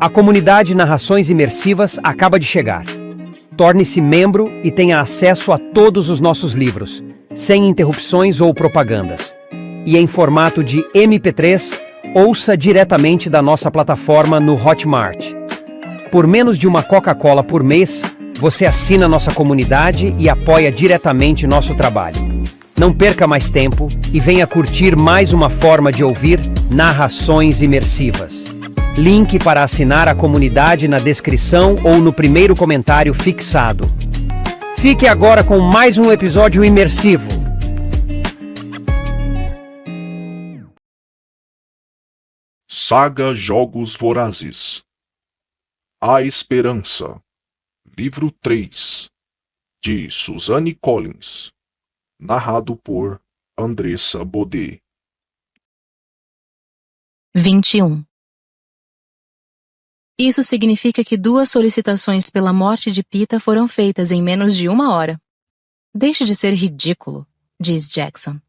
A comunidade Narrações Imersivas acaba de chegar. Torne-se membro e tenha acesso a todos os nossos livros, sem interrupções ou propagandas. E em formato de MP3, ouça diretamente da nossa plataforma no Hotmart. Por menos de uma Coca-Cola por mês, você assina nossa comunidade e apoia diretamente nosso trabalho. Não perca mais tempo e venha curtir mais uma forma de ouvir narrações imersivas. Link para assinar a comunidade na descrição ou no primeiro comentário fixado. Fique agora com mais um episódio imersivo. Saga Jogos Vorazes. A Esperança. Livro 3. De Suzanne Collins. Narrado por Andressa Baudet. 21. Isso significa que 2 solicitações pela morte de Pita foram feitas em menos de 1 hora. Deixe de ser ridículo, diz Jackson.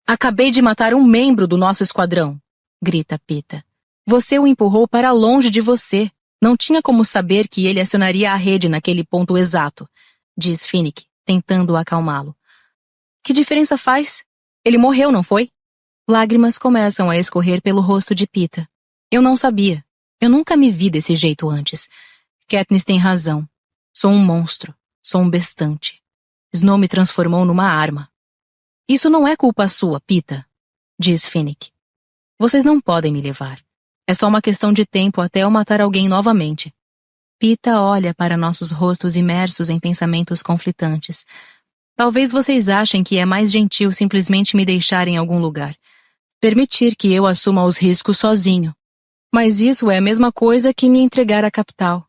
Acabei de matar um membro do nosso esquadrão, grita Pita. Você o empurrou para longe de você. Não tinha como saber que ele acionaria a rede naquele ponto exato, diz Finnick, tentando acalmá-lo. Que diferença faz? Ele morreu, não foi? Lágrimas começam a escorrer pelo rosto de Pita. Eu não sabia. Eu nunca me vi desse jeito antes. Katniss tem razão. Sou um monstro. Sou um bestante. Snow me transformou numa arma. Isso não é culpa sua, Pita, diz Finnick. Vocês não podem me levar. É só uma questão de tempo até eu matar alguém novamente. Pita olha para nossos rostos imersos em pensamentos conflitantes. Talvez vocês achem que é mais gentil simplesmente me deixar em algum lugar. Permitir que eu assuma os riscos sozinho. Mas isso é a mesma coisa que me entregar à capital.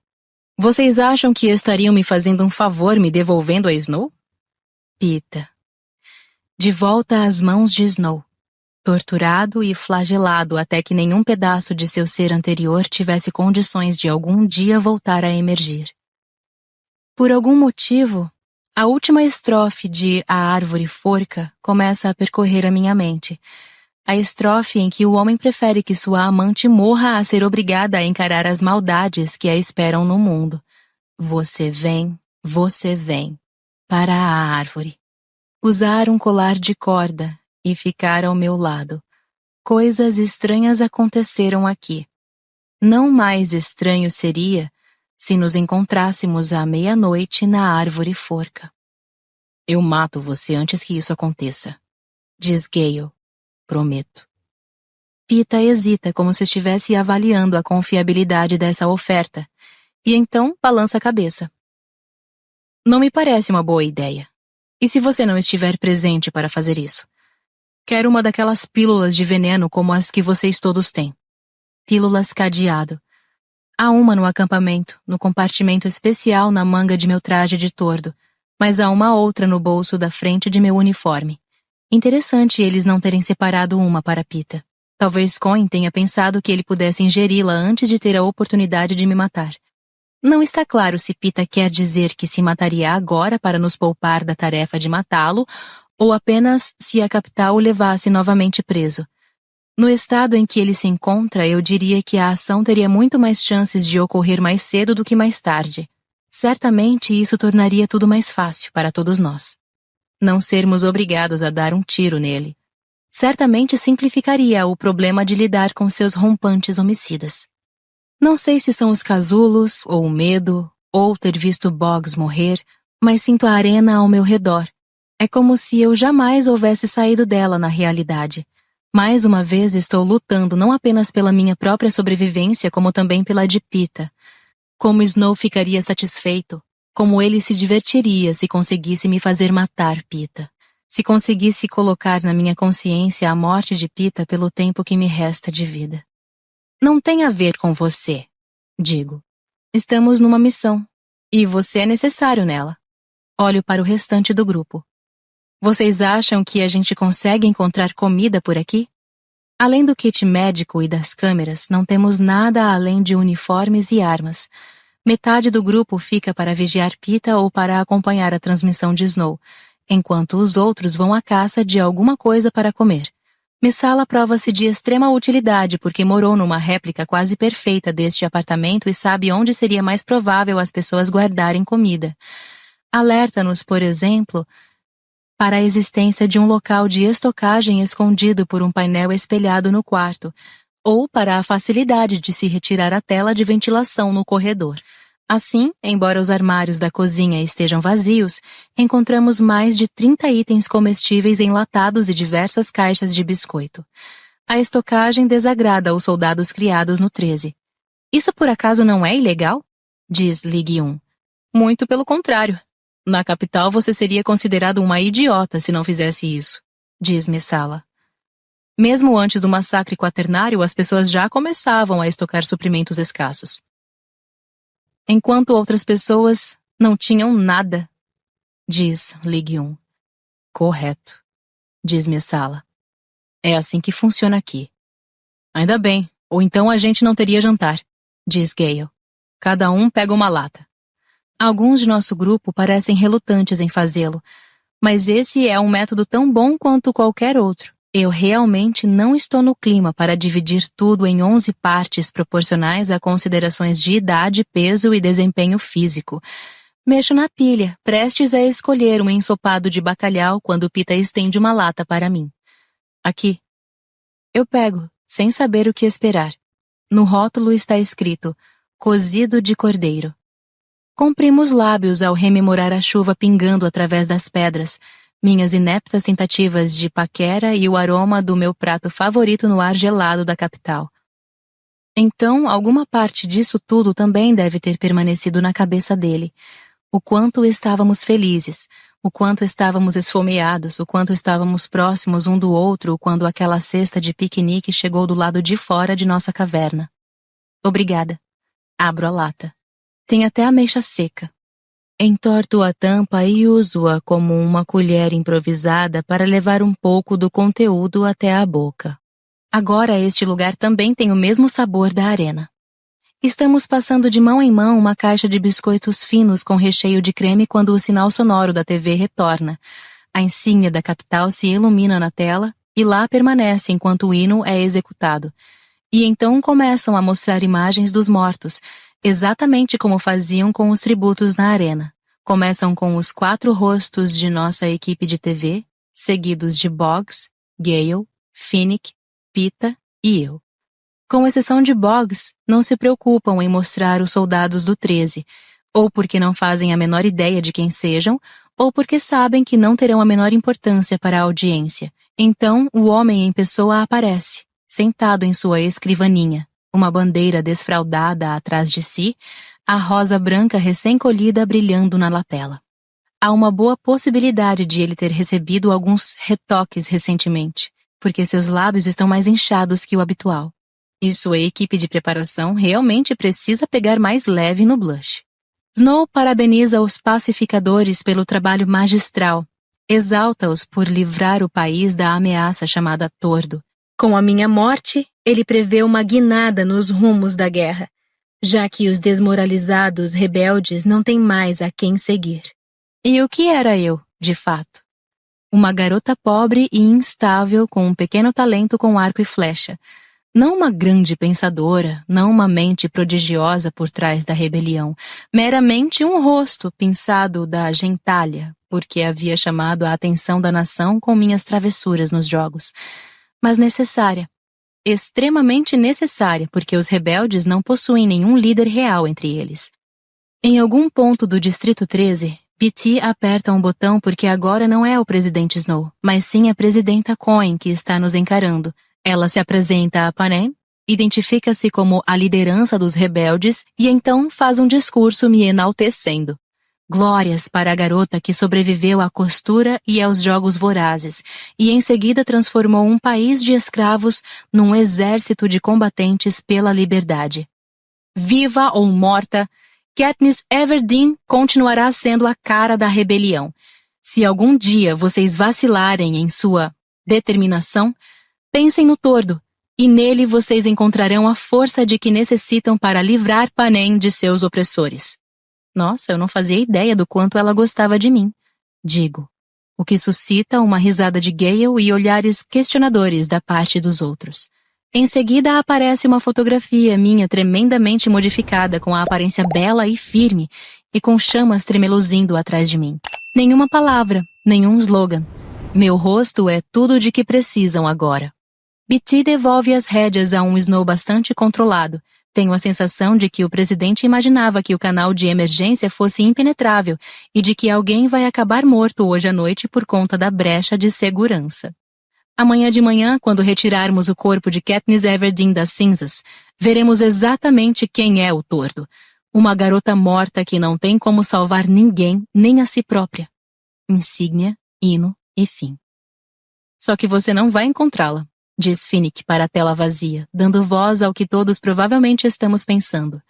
Vocês acham que estariam me fazendo um favor me devolvendo a Snow? Pita. De volta às mãos de Snow. Torturado e flagelado até que nenhum pedaço de seu ser anterior tivesse condições de algum dia voltar a emergir. Por algum motivo, a última estrofe de A Árvore Forca começa a percorrer a minha mente. A estrofe em que o homem prefere que sua amante morra a ser obrigada a encarar as maldades que a esperam no mundo. Você vem, para a árvore. Usar um colar de corda e ficar ao meu lado. Coisas estranhas aconteceram aqui. Não mais estranho seria se nos encontrássemos à meia-noite na Árvore Forca. Eu mato você antes que isso aconteça, diz Gale. Prometo. Pita hesita como se estivesse avaliando a confiabilidade dessa oferta, e então balança a cabeça. Não me parece uma boa ideia. E se você não estiver presente para fazer isso? Quero uma daquelas pílulas de veneno como as que vocês todos têm. Pílulas cadeado. Há uma no acampamento, no compartimento especial na manga de meu traje de tordo, mas há uma outra no bolso da frente de meu uniforme. Interessante eles não terem separado uma para Pita. Talvez Coin tenha pensado que ele pudesse ingeri-la antes de ter a oportunidade de me matar. Não está claro se Pita quer dizer que se mataria agora para nos poupar da tarefa de matá-lo, ou apenas se a capital o levasse novamente preso. No estado em que ele se encontra, eu diria que a ação teria muito mais chances de ocorrer mais cedo do que mais tarde. Certamente isso tornaria tudo mais fácil para todos nós. Não sermos obrigados a dar um tiro nele. Certamente simplificaria o problema de lidar com seus rompantes homicidas. Não sei se são os casulos, ou o medo, ou ter visto Boggs morrer, mas sinto a arena ao meu redor. É como se eu jamais houvesse saído dela na realidade. Mais uma vez estou lutando não apenas pela minha própria sobrevivência, como também pela de Pita. Como Snow ficaria satisfeito, como ele se divertiria se conseguisse me fazer matar Pita. Se conseguisse colocar na minha consciência a morte de Pita pelo tempo que me resta de vida. Não tem a ver com você, digo. Estamos numa missão, e você é necessário nela. Olho para o restante do grupo. Vocês acham que a gente consegue encontrar comida por aqui? Além do kit médico e das câmeras, não temos nada além de uniformes e armas. Metade do grupo fica para vigiar Pita ou para acompanhar a transmissão de Snow, enquanto os outros vão à caça de alguma coisa para comer. Messala prova-se de extrema utilidade porque morou numa réplica quase perfeita deste apartamento e sabe onde seria mais provável as pessoas guardarem comida. Alerta-nos, por exemplo, para a existência de um local de estocagem escondido por um painel espelhado no quarto, ou para a facilidade de se retirar a tela de ventilação no corredor. Assim, embora os armários da cozinha estejam vazios, encontramos mais de 30 itens comestíveis enlatados e diversas caixas de biscoito. A estocagem desagrada aos soldados criados no 13. Isso por acaso não é ilegal? Diz Lee Gi-un. Muito pelo contrário. Na capital você seria considerado uma idiota se não fizesse isso, diz Messala. Mesmo antes do massacre quaternário, as pessoas já começavam a estocar suprimentos escassos. Enquanto outras pessoas não tinham nada, diz Lee Gi-un. Correto, diz Messala. É assim que funciona aqui. Ainda bem, ou então a gente não teria jantar, diz Gale. Cada um pega uma lata. Alguns de nosso grupo parecem relutantes em fazê-lo, mas esse é um método tão bom quanto qualquer outro. Eu realmente não estou no clima para dividir tudo em 11 partes proporcionais a considerações de idade, peso e desempenho físico. Mexo na pilha, prestes a escolher um ensopado de bacalhau quando Pita estende uma lata para mim. Aqui. Eu pego, sem saber o que esperar. No rótulo está escrito, cozido de cordeiro. Comprimo os lábios ao rememorar a chuva pingando através das pedras, minhas ineptas tentativas de paquera e o aroma do meu prato favorito no ar gelado da capital. Então, alguma parte disso tudo também deve ter permanecido na cabeça dele. O quanto estávamos felizes, o quanto estávamos esfomeados, o quanto estávamos próximos um do outro quando aquela cesta de piquenique chegou do lado de fora de nossa caverna. Obrigada. Abro a lata. Tem até ameixa seca. Entorto a tampa e uso-a como uma colher improvisada para levar um pouco do conteúdo até a boca. Agora este lugar também tem o mesmo sabor da arena. Estamos passando de mão em mão uma caixa de biscoitos finos com recheio de creme quando o sinal sonoro da TV retorna. A insígnia da capital se ilumina na tela e lá permanece enquanto o hino é executado. E então começam a mostrar imagens dos mortos, exatamente como faziam com os tributos na arena. Começam com os 4 rostos de nossa equipe de TV, seguidos de Boggs, Gale, Finnick, Pita e eu. Com exceção de Boggs, não se preocupam em mostrar os soldados do 13, ou porque não fazem a menor ideia de quem sejam, ou porque sabem que não terão a menor importância para a audiência. Então, o homem em pessoa aparece, sentado em sua escrivaninha, uma bandeira desfraldada atrás de si, a rosa branca recém-colhida brilhando na lapela. Há uma boa possibilidade de ele ter recebido alguns retoques recentemente, porque seus lábios estão mais inchados que o habitual. E sua equipe de preparação realmente precisa pegar mais leve no blush. Snow parabeniza os pacificadores pelo trabalho magistral, exalta-os por livrar o país da ameaça chamada Tordo. Com a minha morte, ele prevê uma guinada nos rumos da guerra, já que os desmoralizados rebeldes não têm mais a quem seguir. E o que era eu, de fato? Uma garota pobre e instável com um pequeno talento com arco e flecha. Não uma grande pensadora, não uma mente prodigiosa por trás da rebelião, meramente um rosto pinçado da gentalha, porque havia chamado a atenção da nação com minhas travessuras nos jogos. Mas necessária. Extremamente necessária, porque os rebeldes não possuem nenhum líder real entre eles. Em algum ponto do Distrito 13, P.T. aperta um botão porque agora não é o presidente Snow, mas sim a presidenta Cohen que está nos encarando. Ela se apresenta a Panem, identifica-se como a liderança dos rebeldes e então faz um discurso me enaltecendo. Glórias para a garota que sobreviveu à costura e aos jogos vorazes, e em seguida transformou um país de escravos num exército de combatentes pela liberdade. Viva ou morta, Katniss Everdeen continuará sendo a cara da rebelião. Se algum dia vocês vacilarem em sua determinação, pensem no Tordo, e nele vocês encontrarão a força de que necessitam para livrar Panem de seus opressores. Nossa, eu não fazia ideia do quanto ela gostava de mim. Digo, o que suscita uma risada de Gale e olhares questionadores da parte dos outros. Em seguida aparece uma fotografia minha tremendamente modificada com a aparência bela e firme e com chamas tremeluzindo atrás de mim. Nenhuma palavra, nenhum slogan. Meu rosto é tudo de que precisam agora. BT devolve as rédeas a um Snow bastante controlado. Tenho a sensação de que o presidente imaginava que o canal de emergência fosse impenetrável e de que alguém vai acabar morto hoje à noite por conta da brecha de segurança. Amanhã de manhã, quando retirarmos o corpo de Katniss Everdeen das cinzas, veremos exatamente quem é o tordo. Uma garota morta que não tem como salvar ninguém, nem a si própria. Insígnia, hino e fim. Só que você não vai encontrá-la, diz Finnick para a tela vazia, dando voz ao que todos provavelmente estamos pensando.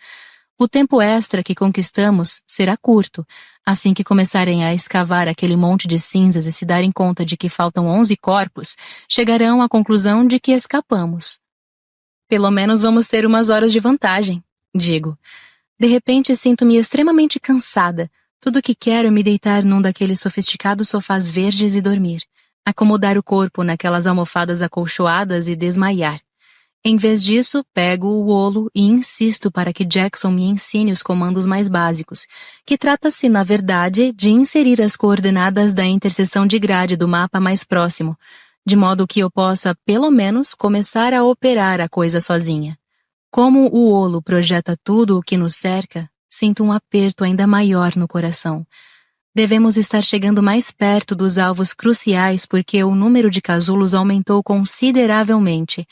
O tempo extra que conquistamos será curto, assim que começarem a escavar aquele monte de cinzas e se darem conta de que faltam 11 corpos, chegarão à conclusão de que escapamos. Pelo menos vamos ter umas horas de vantagem, digo. De repente sinto-me extremamente cansada. Tudo o que quero é me deitar num daqueles sofisticados sofás verdes e dormir. Acomodar o corpo naquelas almofadas acolchoadas e desmaiar. Em vez disso, pego o olo e insisto para que Jackson me ensine os comandos mais básicos, que trata-se, na verdade, de inserir as coordenadas da interseção de grade do mapa mais próximo, de modo que eu possa, pelo menos, começar a operar a coisa sozinha. Como o olo projeta tudo o que nos cerca, sinto um aperto ainda maior no coração. Devemos estar chegando mais perto dos alvos cruciais porque o número de casulos aumentou consideravelmente.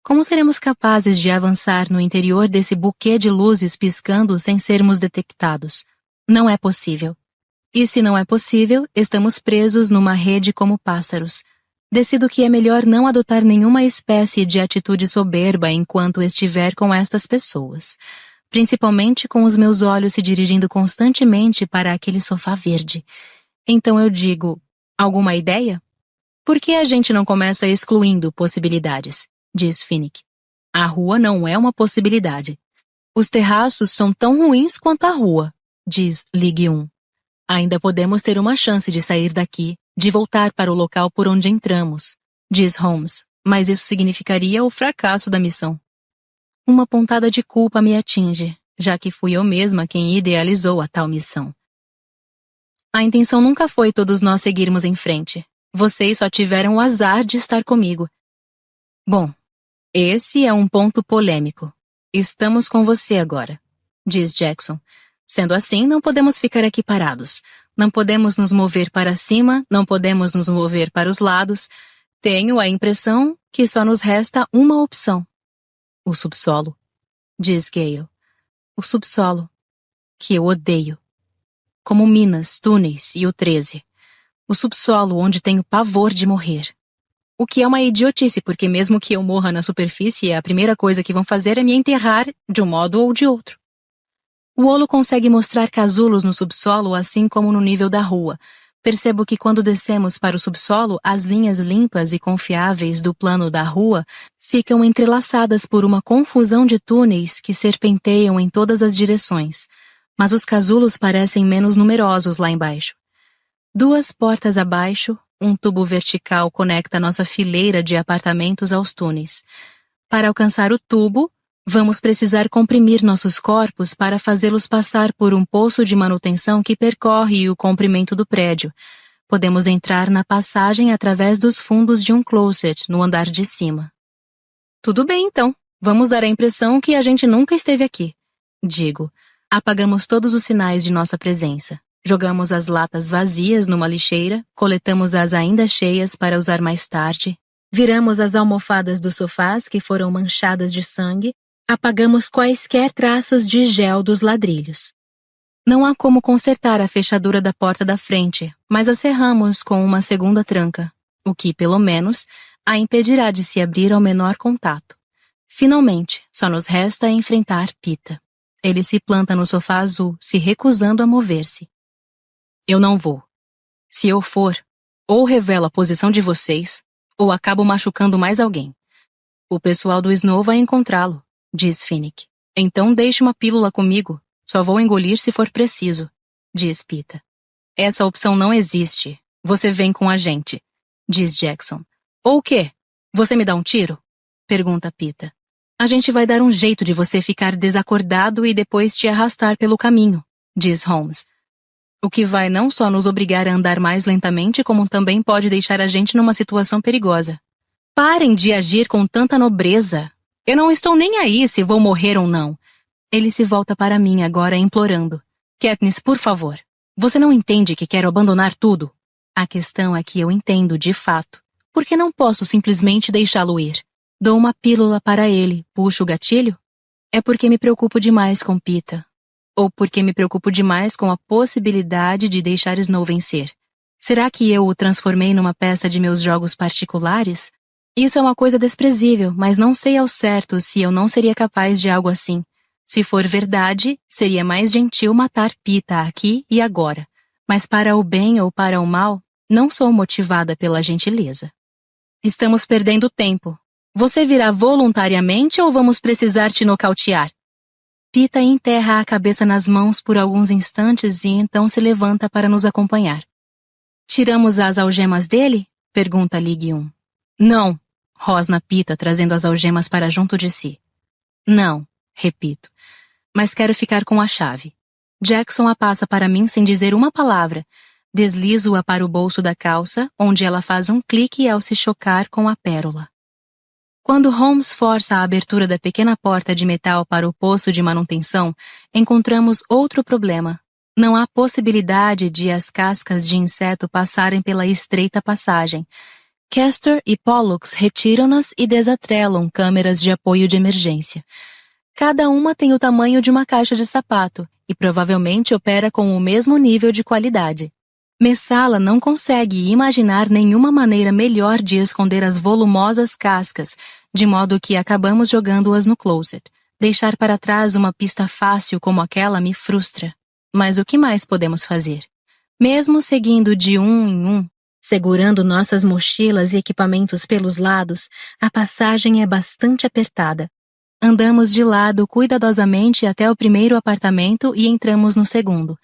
Como seremos capazes de avançar no interior desse buquê de luzes piscando sem sermos detectados? Não é possível. E se não é possível, estamos presos numa rede como pássaros. Decido que é melhor não adotar nenhuma espécie de atitude soberba enquanto estiver com estas pessoas. Principalmente com os meus olhos se dirigindo constantemente para aquele sofá verde. Então eu digo, alguma ideia? Por que a gente não começa excluindo possibilidades? Diz Finnick. A rua não é uma possibilidade. Os terraços são tão ruins quanto a rua, diz Ligue 1. Ainda podemos ter uma chance de sair daqui, de voltar para o local por onde entramos, diz Holmes, mas isso significaria o fracasso da missão. Uma pontada de culpa me atinge, já que fui eu mesma quem idealizou a tal missão. A intenção nunca foi todos nós seguirmos em frente. Vocês só tiveram o azar de estar comigo. Bom, esse é um ponto polêmico. Estamos com você agora, diz Jackson. Sendo assim, não podemos ficar aqui parados. Não podemos nos mover para cima, não podemos nos mover para os lados. Tenho a impressão que só nos resta uma opção. O subsolo, diz Gale. O subsolo, que eu odeio. Como Minas, túneis e o 13. O subsolo onde tenho pavor de morrer. O que é uma idiotice, porque mesmo que eu morra na superfície, a primeira coisa que vão fazer é me enterrar de um modo ou de outro. O olo consegue mostrar casulos no subsolo assim como no nível da rua. Percebo que quando descemos para o subsolo, as linhas limpas e confiáveis do plano da rua ficam entrelaçadas por uma confusão de túneis que serpenteiam em todas as direções, mas os casulos parecem menos numerosos lá embaixo. 2 portas abaixo, um tubo vertical conecta nossa fileira de apartamentos aos túneis. Para alcançar o tubo, vamos precisar comprimir nossos corpos para fazê-los passar por um poço de manutenção que percorre o comprimento do prédio. Podemos entrar na passagem através dos fundos de um closet no andar de cima. Tudo bem, então. Vamos dar a impressão que a gente nunca esteve aqui. Digo. Apagamos todos os sinais de nossa presença. Jogamos as latas vazias numa lixeira, coletamos as ainda cheias para usar mais tarde, viramos as almofadas dos sofás que foram manchadas de sangue, apagamos quaisquer traços de gel dos ladrilhos. Não há como consertar a fechadura da porta da frente, mas a cerramos com uma segunda tranca, o que, pelo menos, a impedirá de se abrir ao menor contato. Finalmente, só nos resta enfrentar Pita. Ele se planta no sofá azul, se recusando a mover-se. Eu não vou. Se eu for, ou revelo a posição de vocês, ou acabo machucando mais alguém. O pessoal do Snow vai encontrá-lo, diz Finnick. Então deixe uma pílula comigo. Só vou engolir se for preciso, diz Pita. Essa opção não existe. Você vem com a gente, diz Jackson. Ou o quê? Você me dá um tiro? Pergunta Pita. A gente vai dar um jeito de você ficar desacordado e depois te arrastar pelo caminho, diz Holmes. O que vai não só nos obrigar a andar mais lentamente, como também pode deixar a gente numa situação perigosa. Parem de agir com tanta nobreza. Eu não estou nem aí se vou morrer ou não. Ele se volta para mim agora implorando. Katniss, por favor. Você não entende que quero abandonar tudo? A questão é que eu entendo de fato. Porque não posso simplesmente deixá-lo ir. Dou uma pílula para ele, puxo o gatilho? É porque me preocupo demais com Pita. Ou porque me preocupo demais com a possibilidade de deixar Snow vencer. Será que eu o transformei numa peça de meus jogos particulares? Isso é uma coisa desprezível, mas não sei ao certo se eu não seria capaz de algo assim. Se for verdade, seria mais gentil matar Pita aqui e agora. Mas para o bem ou para o mal, não sou motivada pela gentileza. Estamos perdendo tempo. Você virá voluntariamente ou vamos precisar te nocautear? Pita enterra a cabeça nas mãos por alguns instantes e então se levanta para nos acompanhar. Tiramos as algemas dele? Pergunta Ligue 1. Não, rosna Pita trazendo as algemas para junto de si. Não, repito, mas quero ficar com a chave. Jackson a passa para mim sem dizer uma palavra. Deslizo-a para o bolso da calça, onde ela faz um clique ao se chocar com a pérola. Quando Holmes força a abertura da pequena porta de metal para o poço de manutenção, encontramos outro problema. Não há possibilidade de as cascas de inseto passarem pela estreita passagem. Castor e Pollux retiram-nas e desatrelam câmeras de apoio de emergência. Cada uma tem o tamanho de uma caixa de sapato e provavelmente opera com o mesmo nível de qualidade. Messala não consegue imaginar nenhuma maneira melhor de esconder as volumosas cascas, de modo que acabamos jogando-as no closet. Deixar para trás uma pista fácil como aquela me frustra. Mas o que mais podemos fazer? Mesmo seguindo de um em um, segurando nossas mochilas e equipamentos pelos lados, a passagem é bastante apertada. Andamos de lado cuidadosamente até o primeiro apartamento e entramos no segundo.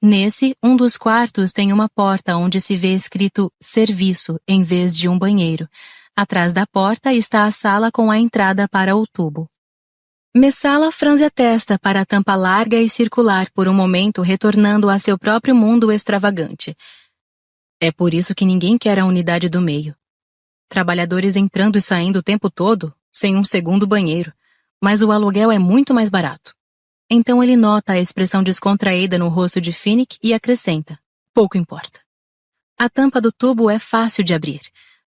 Nesse, um dos quartos tem uma porta onde se vê escrito serviço em vez de um banheiro. Atrás da porta está a sala com a entrada para o tubo. Messala franze a testa para a tampa larga e circular por um momento, retornando a seu próprio mundo extravagante. É por isso que ninguém quer a unidade do meio. Trabalhadores entrando e saindo o tempo todo, sem um segundo banheiro. Mas o aluguel é muito mais barato. Então ele nota a expressão descontraída no rosto de Finnick e acrescenta. Pouco importa. A tampa do tubo é fácil de abrir.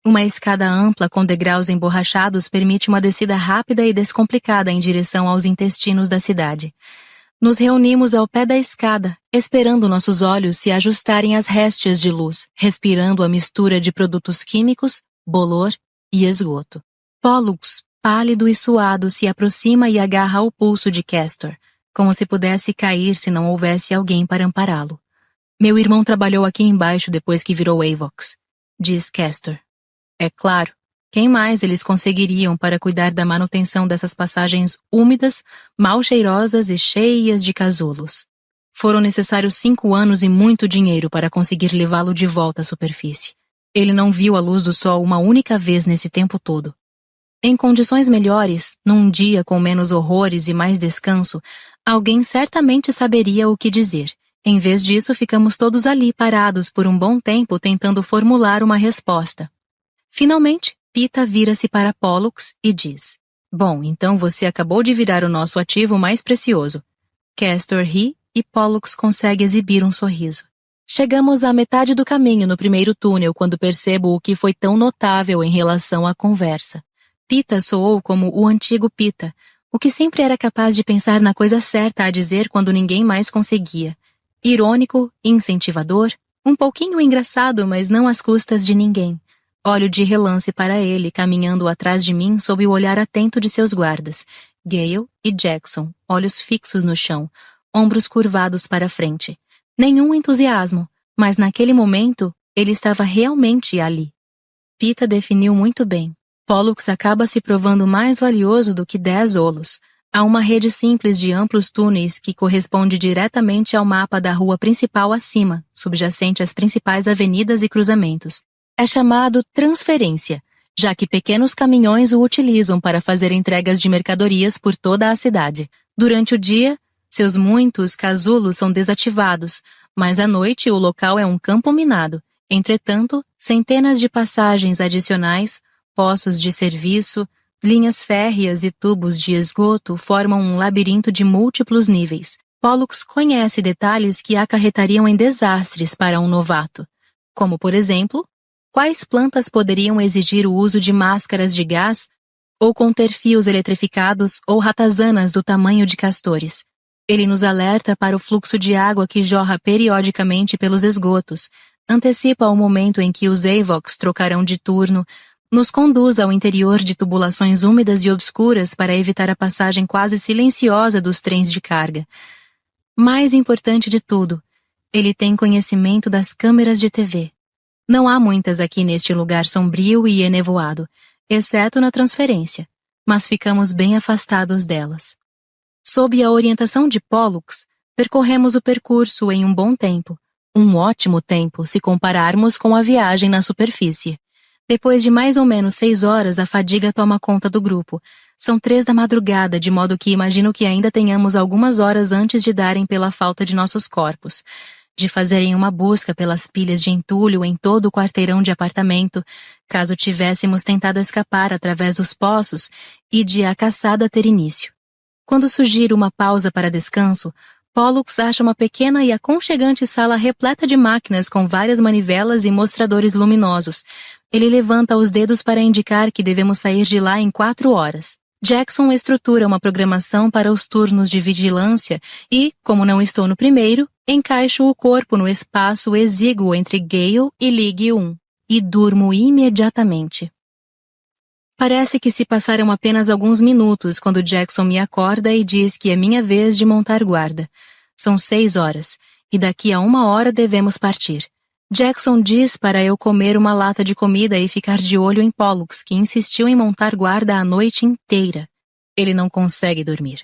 Uma escada ampla com degraus emborrachados permite uma descida rápida e descomplicada em direção aos intestinos da cidade. Nos reunimos ao pé da escada, esperando nossos olhos se ajustarem às réstias de luz, respirando a mistura de produtos químicos, bolor e esgoto. Pollux, pálido e suado, se aproxima e agarra ao pulso de Castor, como se pudesse cair se não houvesse alguém para ampará-lo. Meu irmão trabalhou aqui embaixo depois que virou Avox, diz Castor. É claro, quem mais eles conseguiriam para cuidar da manutenção dessas passagens úmidas, mal cheirosas e cheias de casulos? Foram necessários 5 anos e muito dinheiro para conseguir levá-lo de volta à superfície. Ele não viu a luz do sol uma única vez nesse tempo todo. Em condições melhores, num dia com menos horrores e mais descanso, alguém certamente saberia o que dizer. Em vez disso, ficamos todos ali parados por um bom tempo tentando formular uma resposta. Finalmente, Pita vira-se para Pollux e diz: Bom, então você acabou de virar o nosso ativo mais precioso. Castor ri e Pollux consegue exibir um sorriso. Chegamos à metade do caminho no primeiro túnel quando percebo o que foi tão notável em relação à conversa. Pita soou como o antigo Pita, o que sempre era capaz de pensar na coisa certa a dizer quando ninguém mais conseguia. Irônico, incentivador, um pouquinho engraçado, mas não às custas de ninguém. Olho de relance para ele, caminhando atrás de mim sob o olhar atento de seus guardas, Gale e Jackson, olhos fixos no chão, ombros curvados para frente. Nenhum entusiasmo, mas naquele momento ele estava realmente ali. Pita definiu muito bem. Pollux acaba se provando mais valioso do que 10 olos. Há uma rede simples de amplos túneis que corresponde diretamente ao mapa da rua principal acima, subjacente às principais avenidas e cruzamentos. É chamado transferência, já que pequenos caminhões o utilizam para fazer entregas de mercadorias por toda a cidade. Durante o dia, seus muitos casulos são desativados, mas à noite o local é um campo minado. Entretanto, centenas de passagens adicionais, poços de serviço, linhas férreas e tubos de esgoto formam um labirinto de múltiplos níveis. Pollux conhece detalhes que acarretariam em desastres para um novato, como, por exemplo, quais plantas poderiam exigir o uso de máscaras de gás ou conter fios eletrificados ou ratazanas do tamanho de castores. Ele nos alerta para o fluxo de água que jorra periodicamente pelos esgotos, antecipa o momento em que os Avocs trocarão de turno, nos conduz ao interior de tubulações úmidas e obscuras para evitar a passagem quase silenciosa dos trens de carga. Mais importante de tudo, ele tem conhecimento das câmeras de TV. Não há muitas aqui neste lugar sombrio e enevoado, exceto na transferência, mas ficamos bem afastados delas. Sob a orientação de Pollux, percorremos o percurso em um bom tempo, um ótimo tempo se compararmos com a viagem na superfície. Depois de mais ou menos 6 horas, a fadiga toma conta do grupo. São 3 da madrugada, de modo que imagino que ainda tenhamos algumas horas antes de darem pela falta de nossos corpos, de fazerem uma busca pelas pilhas de entulho em todo o quarteirão de apartamento, caso tivéssemos tentado escapar através dos poços, e de a caçada ter início. Quando surgir uma pausa para descanso, Pollux acha uma pequena e aconchegante sala repleta de máquinas com várias manivelas e mostradores luminosos. Ele levanta os dedos para indicar que devemos sair de lá em 4 horas. Jackson estrutura uma programação para os turnos de vigilância e, como não estou no primeiro, encaixo o corpo no espaço exíguo entre Gale e Ligue 1 e durmo imediatamente. Parece que se passaram apenas alguns minutos quando Jackson me acorda e diz que é minha vez de montar guarda. São 6 horas, e daqui a 1 hora devemos partir. Jackson diz para eu comer uma lata de comida e ficar de olho em Pollux, que insistiu em montar guarda a noite inteira. Ele não consegue dormir.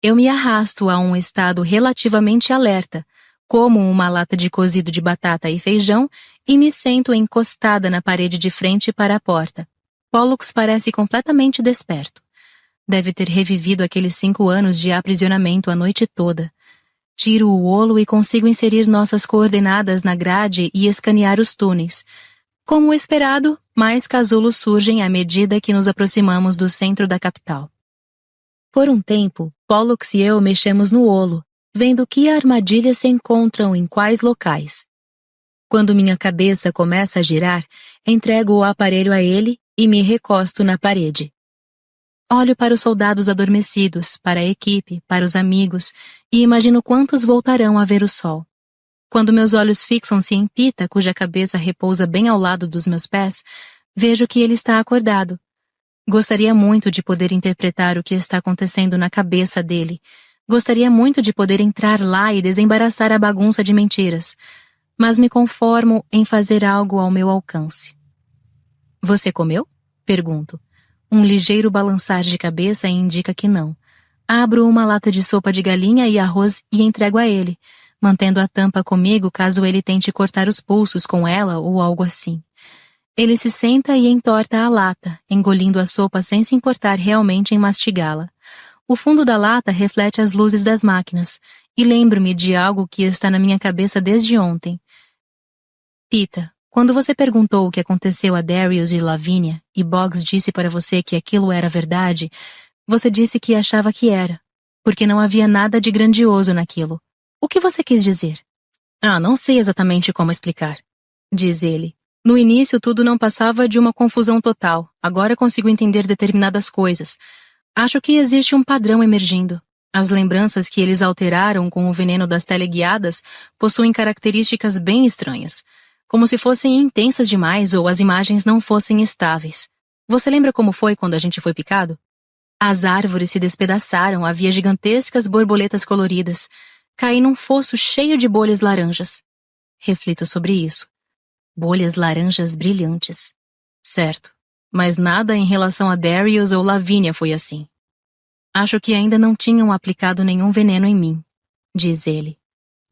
Eu me arrasto a um estado relativamente alerta, como uma lata de cozido de batata e feijão e me sento encostada na parede de frente para a porta. Pollux parece completamente desperto. Deve ter revivido aqueles 5 anos de aprisionamento a noite toda. Tiro o olo e consigo inserir nossas coordenadas na grade e escanear os túneis. Como esperado, mais casulos surgem à medida que nos aproximamos do centro da capital. Por um tempo, Pollux e eu mexemos no olo, vendo que armadilhas se encontram em quais locais. Quando minha cabeça começa a girar, entrego o aparelho a ele e me recosto na parede. Olho para os soldados adormecidos, para a equipe, para os amigos, e imagino quantos voltarão a ver o sol. Quando meus olhos fixam-se em Pita, cuja cabeça repousa bem ao lado dos meus pés, vejo que ele está acordado. Gostaria muito de poder interpretar o que está acontecendo na cabeça dele. Gostaria muito de poder entrar lá e desembaraçar a bagunça de mentiras, mas me conformo em fazer algo ao meu alcance. Você comeu? Pergunto. Um ligeiro balançar de cabeça indica que não. Abro uma lata de sopa de galinha e arroz e entrego a ele, mantendo a tampa comigo caso ele tente cortar os pulsos com ela ou algo assim. Ele se senta e entorta a lata, engolindo a sopa sem se importar realmente em mastigá-la. O fundo da lata reflete as luzes das máquinas, e lembro-me de algo que está na minha cabeça desde ontem. Pita, quando você perguntou o que aconteceu a Darius e Lavinia, e Boggs disse para você que aquilo era verdade, você disse que achava que era, porque não havia nada de grandioso naquilo. O que você quis dizer? Não sei exatamente como explicar, diz ele. No início tudo não passava de uma confusão total, agora consigo entender determinadas coisas. Acho que existe um padrão emergindo. As lembranças que eles alteraram com o veneno das teleguiadas possuem características bem estranhas, como se fossem intensas demais ou as imagens não fossem estáveis. Você lembra como foi quando a gente foi picado? As árvores se despedaçaram, havia gigantescas borboletas coloridas. Caí num fosso cheio de bolhas laranjas. Reflito sobre isso. Bolhas laranjas brilhantes. Certo, mas nada em relação a Darius ou Lavinia foi assim. Acho que ainda não tinham aplicado nenhum veneno em mim, diz ele.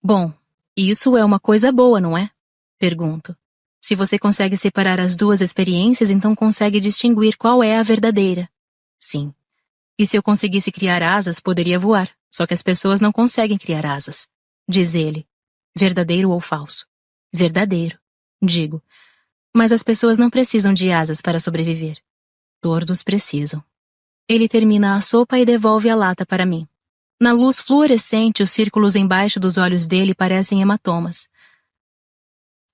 Bom, isso é uma coisa boa, não é? Pergunto. Se você consegue separar as duas experiências, então consegue distinguir qual é a verdadeira. Sim. E se eu conseguisse criar asas, poderia voar. Só que as pessoas não conseguem criar asas, diz ele. Verdadeiro ou falso? Verdadeiro, digo. Mas as pessoas não precisam de asas para sobreviver. Todos precisam. Ele termina a sopa e devolve a lata para mim. Na luz fluorescente, os círculos embaixo dos olhos dele parecem hematomas.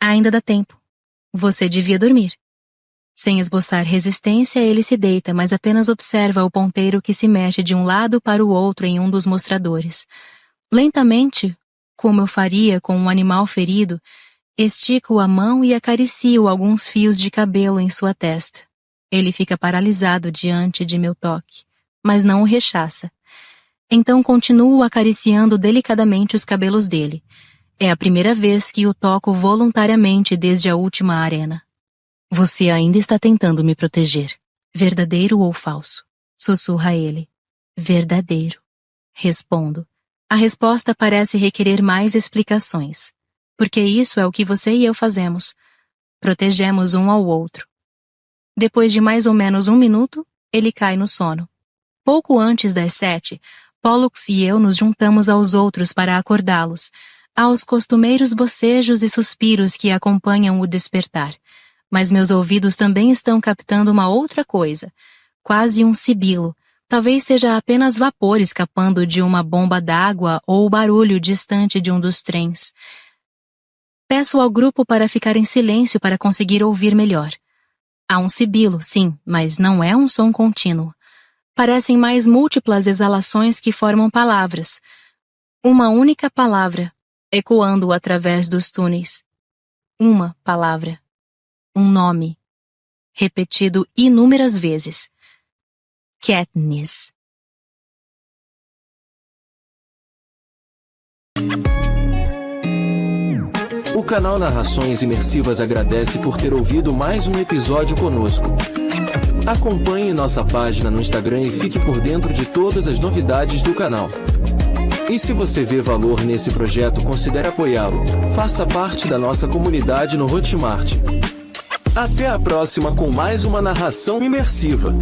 Ainda dá tempo. Você devia dormir. Sem esboçar resistência, ele se deita, mas apenas observa o ponteiro que se mexe de um lado para o outro em um dos mostradores. Lentamente, como eu faria com um animal ferido, estico a mão e acaricio alguns fios de cabelo em sua testa. Ele fica paralisado diante de meu toque, mas não o rechaça. Então continuo acariciando delicadamente os cabelos dele. É a primeira vez que o toco voluntariamente desde a última arena. Você ainda está tentando me proteger. Verdadeiro ou falso? Sussurra ele. Verdadeiro. Respondo. A resposta parece requerer mais explicações. Porque isso é o que você e eu fazemos. Protegemos um ao outro. Depois de mais ou menos 1 minuto, ele cai no sono. Pouco antes das 7, Pollux e eu nos juntamos aos outros para acordá-los, aos costumeiros bocejos e suspiros que acompanham o despertar. Mas meus ouvidos também estão captando uma outra coisa, quase um sibilo. Talvez seja apenas vapor escapando de uma bomba d'água ou o barulho distante de um dos trens. Peço ao grupo para ficar em silêncio para conseguir ouvir melhor. Há um sibilo, sim, mas não é um som contínuo. Parecem mais múltiplas exalações que formam palavras. Uma única palavra, ecoando através dos túneis. Uma palavra. Um nome. Repetido inúmeras vezes. Katniss. O canal Narrações Imersivas agradece por ter ouvido mais um episódio conosco. Acompanhe nossa página no Instagram e fique por dentro de todas as novidades do canal. E se você vê valor nesse projeto, considere apoiá-lo. Faça parte da nossa comunidade no Hotmart. Até a próxima com mais uma narração imersiva.